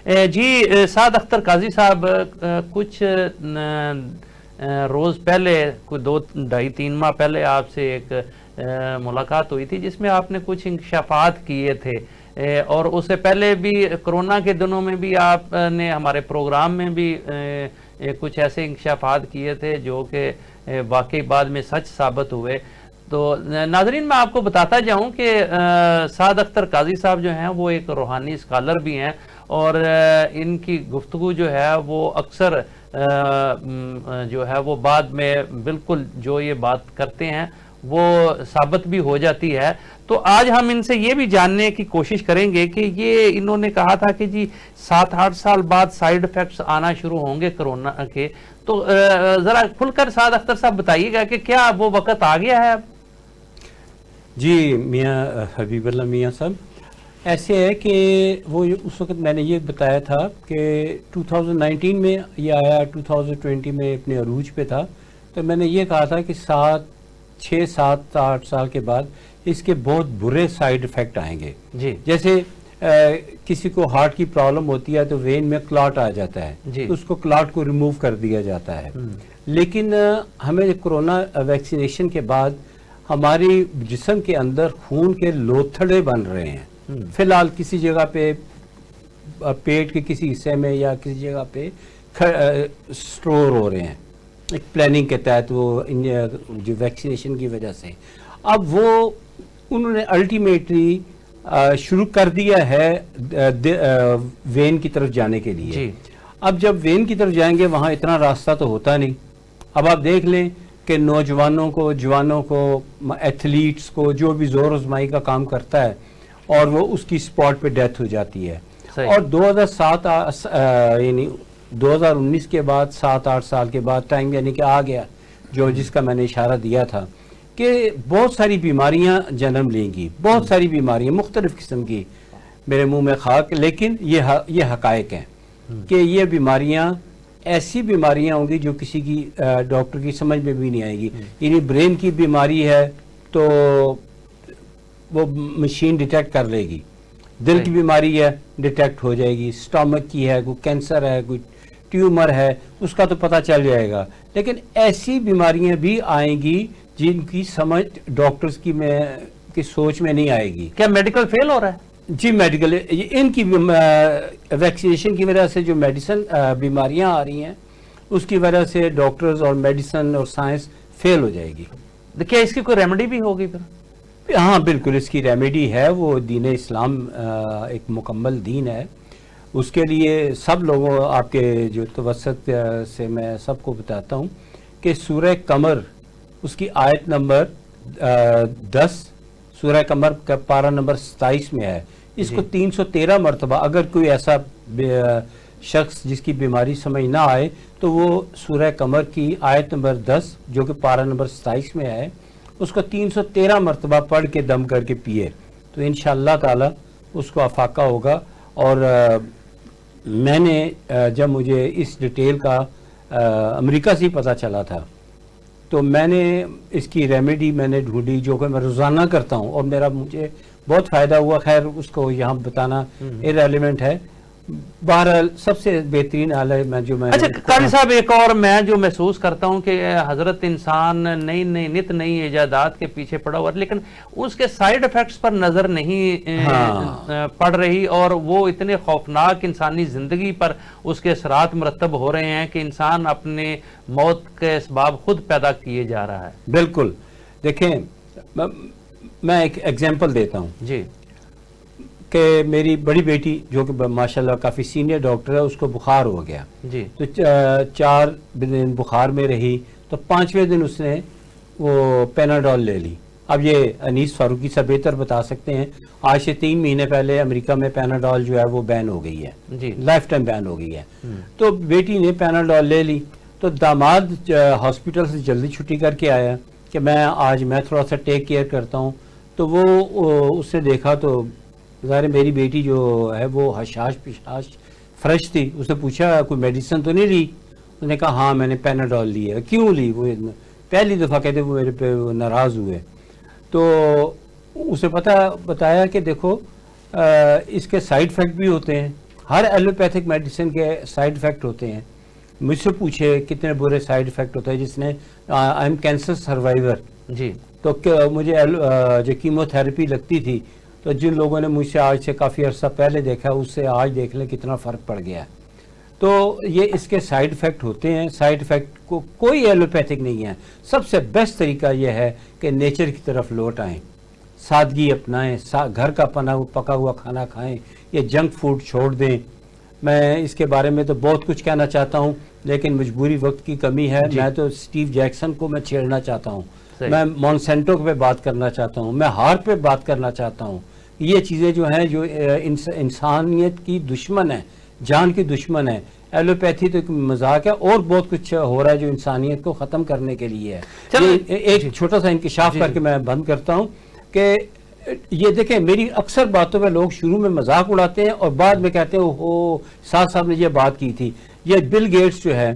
جی سعد اختر قاضی صاحب، کچھ روز پہلے، کوئی 2-2.5-3 ماہ پہلے آپ سے ایک ملاقات ہوئی تھی جس میں آپ نے کچھ انکشافات کیے تھے، اور اس سے پہلے بھی کرونا کے دنوں میں بھی آپ نے ہمارے پروگرام میں بھی کچھ ایسے انکشافات کیے تھے جو کہ واقعی بعد میں سچ ثابت ہوئے۔ تو ناظرین، میں آپ کو بتاتا جاؤں کہ سعد اختر قاضی صاحب جو ہیں وہ ایک روحانی اسکالر بھی ہیں، اور ان کی گفتگو جو ہے وہ اکثر جو ہے وہ بعد میں بالکل جو یہ بات کرتے ہیں وہ ثابت بھی ہو جاتی ہے۔ تو آج ہم ان سے یہ بھی جاننے کی کوشش کریں گے کہ یہ انہوں نے کہا تھا کہ جی 7-8 سال بعد سائیڈ ایفیکٹس آنا شروع ہوں گے کرونا کے، تو ذرا کھل کر سعد اختر صاحب بتائیے گا کہ کیا وہ وقت آ گیا ہے اب؟ جی میاں حبیب اللہ میاں صاحب، ایسے ہے کہ وہ اس وقت میں نے یہ بتایا تھا کہ 2019 میں یہ آیا، 2020 میں اپنے عروج پہ تھا، تو میں نے یہ کہا تھا کہ 6-7-8 سال کے بعد اس کے بہت برے سائیڈ ایفیکٹ آئیں گے۔ جی جیسے کسی کو ہارٹ کی پرابلم ہوتی ہے تو وین میں کلاٹ آ جاتا ہے، جی تو اس کو کلاٹ کو ریموو کر دیا جاتا ہے۔ لیکن ہمیں کرونا ویکسینیشن کے بعد ہماری جسم کے اندر خون کے لوتھڑے بن رہے ہیں، فی الحال کسی جگہ پہ پیٹ کے کسی حصے میں یا کسی جگہ پہ سٹور ہو رہے ہیں، ایک پلاننگ کے تحت، وہ جو ویکسینیشن کی وجہ سے۔ اب وہ انہوں نے الٹیمیٹلی شروع کر دیا ہے وین کی طرف جانے کے لیے۔ جی اب جب وین کی طرف جائیں گے وہاں اتنا راستہ تو ہوتا نہیں۔ اب آپ دیکھ لیں کہ نوجوانوں کو، جوانوں کو، ایتھلیٹس کو، جو بھی زور آزمائی کا کام کرتا ہے اور وہ اس کی سپاٹ پہ ڈیتھ ہو جاتی ہے۔ اور 2019 کے بعد 7-8 سال کے بعد ٹائم یعنی کہ آ گیا جو جس کا میں نے اشارہ دیا تھا کہ بہت ساری بیماریاں جنم لیں گی، بہت ساری بیماریاں مختلف قسم کی، میرے منہ میں خاک، لیکن یہ حقائق ہیں کہ یہ بیماریاں ایسی بیماریاں ہوں گی جو کسی کی ڈاکٹر کی سمجھ میں بھی نہیں آئے گی۔ یعنی برین کی بیماری ہے تو وہ مشین ڈیٹیکٹ کر لے گی، دل کی بیماری ہے ڈیٹیکٹ ہو جائے گی، سٹامک کی ہے، کوئی کینسر ہے، کوئی ٹیومر ہے، اس کا تو پتہ چل جائے گا۔ لیکن ایسی بیماریاں بھی آئیں گی جن کی سمجھ ڈاکٹرز کی سوچ میں نہیں آئے گی۔ کیا میڈیکل فیل ہو رہا ہے؟ جی میڈیکل، ان کی ویکسینیشن کی وجہ سے جو میڈیسن بیماریاں آ رہی ہیں اس کی وجہ سے ڈاکٹرز اور میڈیسن اور سائنس فیل ہو جائے گی۔ کیا اس کی کوئی ریمیڈی بھی ہوگی پھر؟ ہاں بالکل، اس کی ریمیڈی ہے، وہ دین اسلام ایک مکمل دین ہے۔ اس کے لیے سب لوگوں، آپ کے جو توسط سے میں سب کو بتاتا ہوں کہ سورہ قمر، اس کی آیت نمبر 10، سورہ قمر کا پارہ نمبر 27 میں ہے، اس کو 313 مرتبہ، اگر کوئی ایسا شخص جس کی بیماری سمجھ نہ آئے تو وہ سورہ قمر کی آیت نمبر 10 جو کہ پارہ نمبر 27 میں ہے، اس کو 313 مرتبہ پڑھ کے دم کر کے پیے تو انشاءاللہ تعالی اس کو افاقہ ہوگا۔ اور میں نے جب مجھے اس ڈیٹیل کا امریکہ سے ہی پتہ چلا تھا تو میں نے اس کی ریمیڈی میں نے ڈھونڈی جو کہ میں روزانہ کرتا ہوں اور مجھے بہت فائدہ ہوا۔ خیر اس کو یہاں بتانا irrelevant ہے، بہرحال سب سے بہترین حال ہے اچھا قاضی صاحب، ایک اور میں جو محسوس کرتا ہوں کہ حضرت انسان نئی ایجادات کے پیچھے پڑا ہوا، لیکن اس کے سائیڈ ایفیکٹس پر نظر نہیں پڑ رہی، اور وہ اتنے خوفناک انسانی زندگی پر اس کے اثرات مرتب ہو رہے ہیں کہ انسان اپنے موت کے اسباب خود پیدا کیے جا رہا ہے۔ بالکل، دیکھیں میں ایک ایگزامپل دیتا ہوں جی کہ میری بڑی بیٹی جو کہ ماشاءاللہ کافی سینئر ڈاکٹر ہے، اس کو بخار ہو گیا جی، تو 4 دن بخار میں رہی، تو 5ویں دن اس نے وہ پیناڈول لے لی۔ اب یہ انیس فاروقی صاحب بہتر بتا سکتے ہیں، آج سے 3 مہینے پہلے امریکہ میں پیناڈول جو ہے وہ بین ہو گئی ہے، جی لائف ٹائم بین ہو گئی ہے۔ تو بیٹی نے پیناڈول لے لی، تو داماد ہاسپٹل سے جلدی چھٹی کر کے آیا کہ میں تھوڑا سا ٹیک کیئر کرتا ہوں، تو وہ اس نے دیکھا تو ظاہر میری بیٹی جو ہے وہ حشاش پشاش فریش تھی، اس نے پوچھا کوئی میڈیسن تو نہیں لی؟ اس نے کہا ہاں میں نے پیناڈول لی ہے۔ کیوں لی؟ وہ پہلی دفعہ کہتے وہ میرے پہ ناراض ہوئے، تو اسے بتایا کہ دیکھو اس کے سائیڈ ایفیکٹ بھی ہوتے ہیں، ہر ایلوپیتھک میڈیسن کے سائیڈ افیکٹ ہوتے ہیں. مجھ سے پوچھے کتنے برے سائیڈ افیکٹ ہوتے ہیں. جس نے آئی ایم کینسر سروائیور, جی تو مجھے جو کیمو تھراپی لگتی تھی, تو جن لوگوں نے مجھ سے آج سے کافی عرصہ پہلے دیکھا اس سے آج دیکھ لیں کتنا فرق پڑ گیا ہے. تو یہ اس کے سائیڈ افیکٹ ہوتے ہیں. سائیڈ افیکٹ کو کوئی ایلوپیتھک نہیں ہے. سب سے بیسٹ طریقہ یہ ہے کہ نیچر کی طرف لوٹ آئیں, سادگی اپنائیں, گھر کا پکا ہوا کھانا کھائیں, یہ جنک فوڈ چھوڑ دیں. میں اس کے بارے میں تو بہت کچھ کہنا چاہتا ہوں لیکن مجبوری وقت کی کمی ہے. میں تو اسٹیو جیکسن کو میں چھیڑنا چاہتا ہوں, میں مونسینٹو پہ بات کرنا چاہتا ہوں, میں ہارپ پہ بات کرنا چاہتا ہوں. یہ چیزیں جو ہیں جو انسانیت کی دشمن ہیں, جان کی دشمن ہے. ایلوپیتھی تو ایک مذاق ہے, اور بہت کچھ ہو رہا ہے جو انسانیت کو ختم کرنے کے لیے ہے. ایک چھوٹا سا انکشاف کر کے میں بند کرتا ہوں کہ یہ دیکھیں, میری اکثر باتوں میں لوگ شروع میں مذاق اڑاتے ہیں اور بعد میں کہتے ہیں اوہ ساتھ صاحب نے یہ بات کی تھی. یہ بل گیٹس جو ہے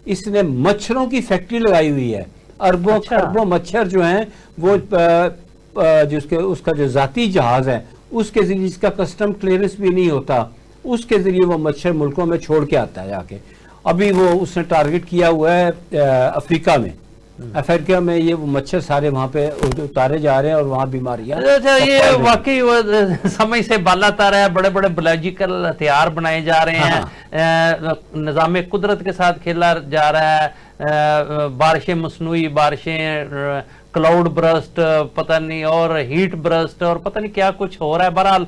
اس نے مچھروں کی فیکٹری لگائی ہوئی ہے. اربوں خربوں مچھر جو ہیں وہ اس کا جو ذاتی جہاز ہے اس کے ذریعے, اس کا کسٹم کلیئرنس بھی نہیں ہوتا, اس کے ذریعے وہ مچھر ملکوں میں چھوڑ کے آتا ہے جا کے. ابھی وہ اس نے ٹارگٹ کیا ہوا ہے افریقہ میں. افریقہ میں یہ مچھر سارے وہاں پہ اتارے جا رہے ہیں اور وہاں بیماریاں. یہ واقعی وہ سمجھ سے بالا تر ہے. بڑے بڑے بایولوجیکل ہتھیار بنائے جا رہے ہیں, نظام قدرت کے ساتھ کھیلا جا رہا ہے. بارشیں مصنوعی بارشیں, کلاؤڈ برسٹ, پتہ نہیں, اور ہیٹ برسٹ, اور پتہ نہیں کیا کچھ ہو رہا ہے. بہرحال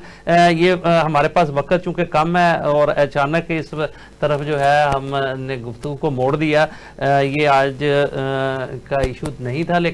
یہ ہمارے پاس وقت چونکہ کم ہے اور اچانک اس طرف جو ہے ہم نے گفتگو کو موڑ دیا. یہ آج کا ایشو نہیں تھا لیکن